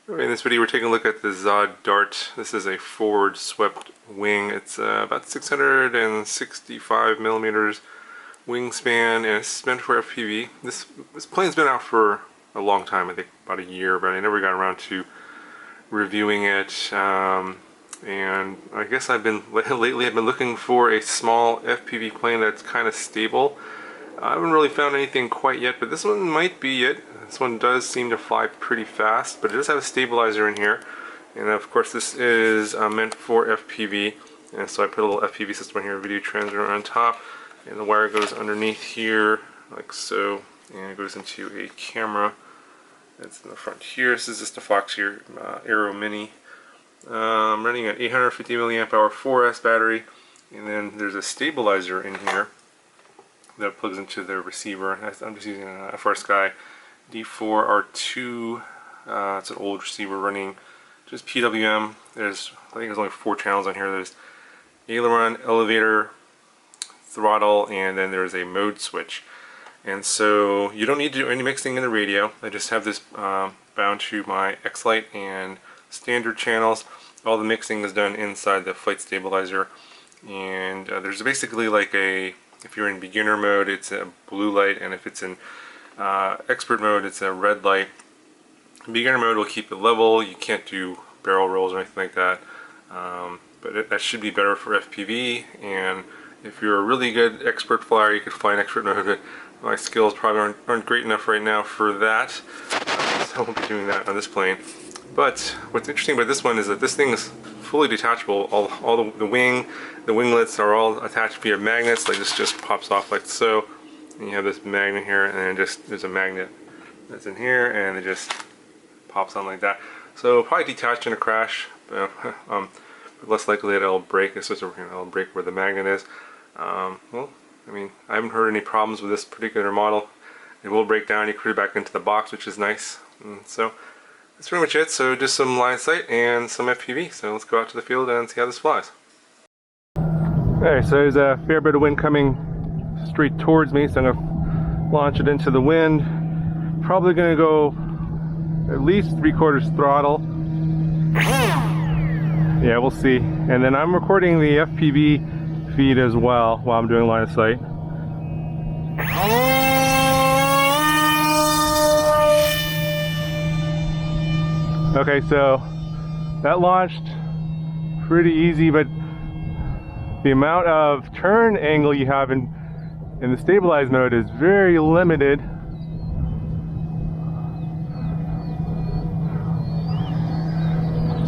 In this video we're taking a look at the ZOHD Dart. This is a forward swept wing. It's about 665 millimeters wingspan, and it's meant for FPV. This plane's been out for a long time, I think about a year, but I never got around to reviewing it. And I guess lately I've been looking for a small FPV plane that's kind of stable. I haven't really found anything quite yet, but this one might be it. This one does seem to fly pretty fast, but it does have a stabilizer in here. And of course this is meant for FPV. And so I put a little FPV system in here, video transmitter on top. And the wire goes underneath here, like so. And it goes into a camera that's in the front here. This is just a Fox here, Aero Mini. I'm running an 850 milliamp hour 4S battery. And then there's a stabilizer in here that plugs into the receiver. I'm just using a FrSky D4R2. It's an old receiver running just PWM. I think there's only 4 channels on here. There's aileron, elevator, throttle, and then there's a mode switch. And so you don't need to do any mixing in the radio. I just have this bound to my X-Lite and standard channels. All the mixing is done inside the flight stabilizer. And there's basically like if you're in beginner mode, it's a blue light, and if it's in expert mode, it's a red light. Beginner mode will keep it level. You can't do barrel rolls or anything like that, but that should be better for FPV. And if you're a really good expert flyer, you could fly in expert mode, but my skills probably aren't great enough right now for that, so I won't be doing that on this plane. But what's interesting about this one is that this thing is fully detachable. All the winglets are all attached via magnets. Like this just pops off like so. And you have this magnet here, and then there's a magnet that's in here, and it just pops on like that. So probably detached in a crash, but less likely that it'll break. It's just it'll break where the magnet is. Well, I mean, I haven't heard any problems with this particular model. It will break down. You can put it back into the box, which is nice. And so that's pretty much it. So just some line of sight and some FPV. So let's go out to the field and see how this flies. Alright, so there's a fair bit of wind coming straight towards me, so I'm going to launch it into the wind. Probably going to go at least 3/4 throttle. Yeah, we'll see. And then I'm recording the FPV feed as well while I'm doing line of sight. Okay, so that launched pretty easy, but the amount of turn angle you have in the stabilized mode is very limited.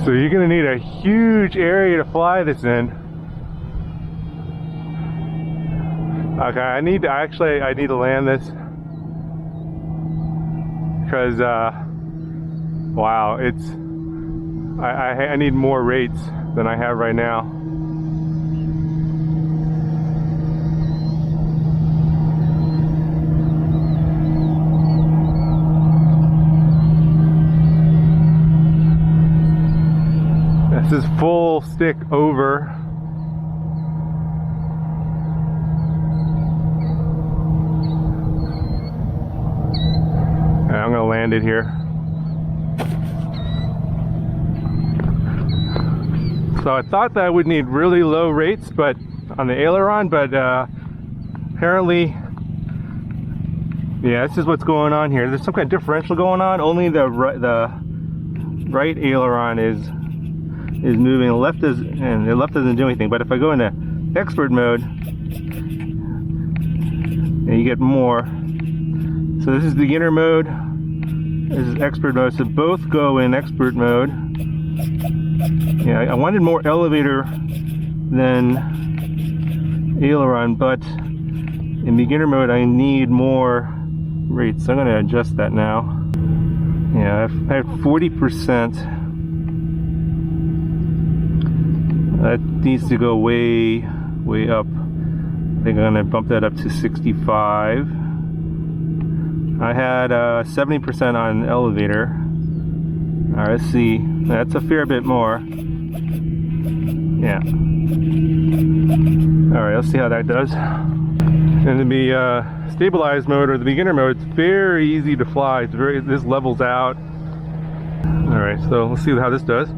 So you're going to need a huge area to fly this in. Okay, I need to land this because wow, I need more rates than I have right now. This is full stick over. And I'm gonna land it here. So I thought that I would need really low rates, but on the aileron, but apparently, yeah, this is what's going on here. There's some kind of differential going on. Only the right aileron is moving. The left doesn't do anything. But if I go into expert mode, and you get more. So this is beginner mode. This is expert mode. So both go in expert mode. Yeah, I wanted more elevator than aileron, but in beginner mode I need more rates. So I'm going to adjust that now. Yeah, I have 40%. That needs to go way up. I think I'm going to bump that up to 65. I had 70% on elevator. Alright, let's see. That's a fair bit more. Yeah. Alright, let's see how that does. And in the stabilized mode or the beginner mode, it's very easy to fly. This levels out. Alright, so let's see how this does.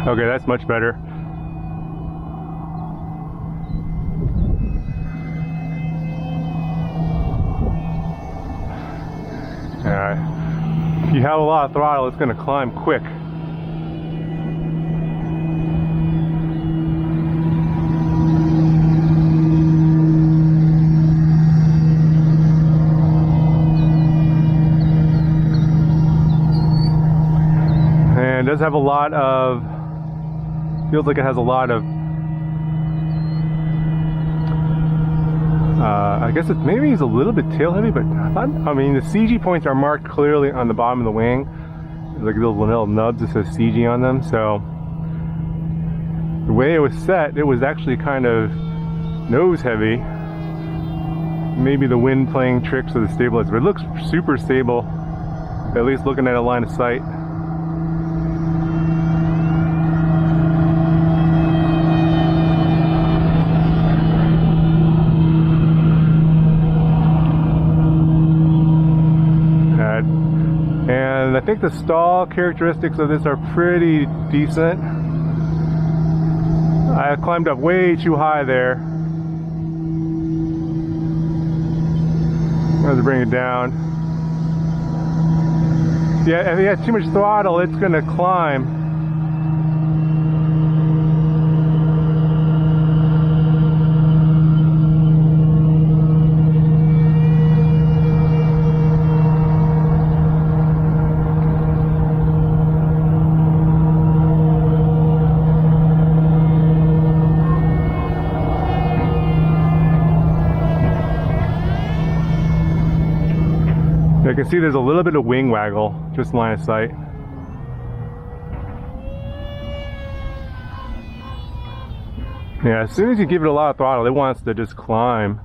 Okay, that's much better. If you have a lot of throttle, it's going to climb quick. And it does have a lot of, feels like it has a lot of, I guess maybe it's a little bit tail heavy, but I mean the CG points are marked clearly on the bottom of the wing. There's like little nubs that says CG on them, so the way it was set, it was actually kind of nose heavy. Maybe the wind playing tricks with the stabilizer, but it looks super stable, at least looking at a line of sight. And I think the stall characteristics of this are pretty decent. I climbed up way too high there. I have to bring it down. Yeah, if you have too much throttle, it's going to climb. I can see there's a little bit of wing waggle, just line of sight. Yeah, as soon as you give it a lot of throttle, it wants to just climb.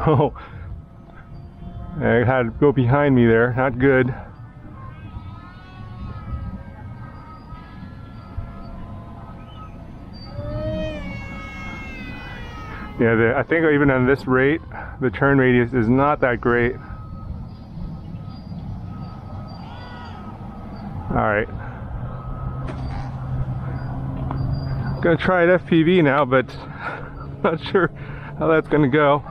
Oh, I had to go behind me there, not good. Yeah, I think even on this rate, the turn radius is not that great. Alright. Gonna try it FPV now, but not sure how that's gonna go.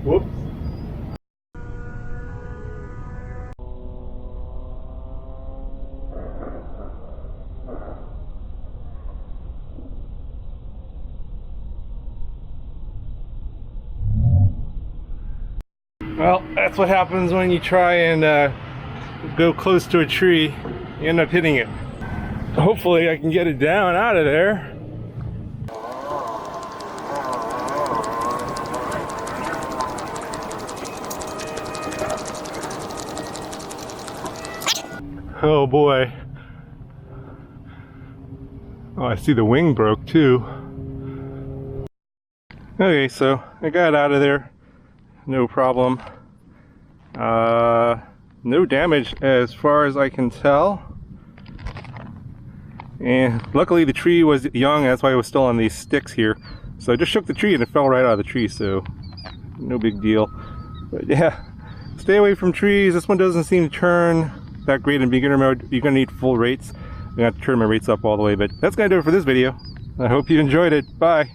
Whoops. Well, that's what happens when you try and go close to a tree. You end up hitting it. Hopefully I can get it down out of there. Oh boy. Oh, I see the wing broke too. Okay, so I got out of there. No problem. No damage as far as I can tell. And luckily the tree was young, that's why it was still on these sticks here. So I just shook the tree and it fell right out of the tree, so no big deal. But yeah, stay away from trees. This one doesn't seem to turn that great in beginner mode. You're gonna need full rates. I'm gonna have to turn my rates up all the way, but that's gonna do it for this video. I hope you enjoyed it. Bye.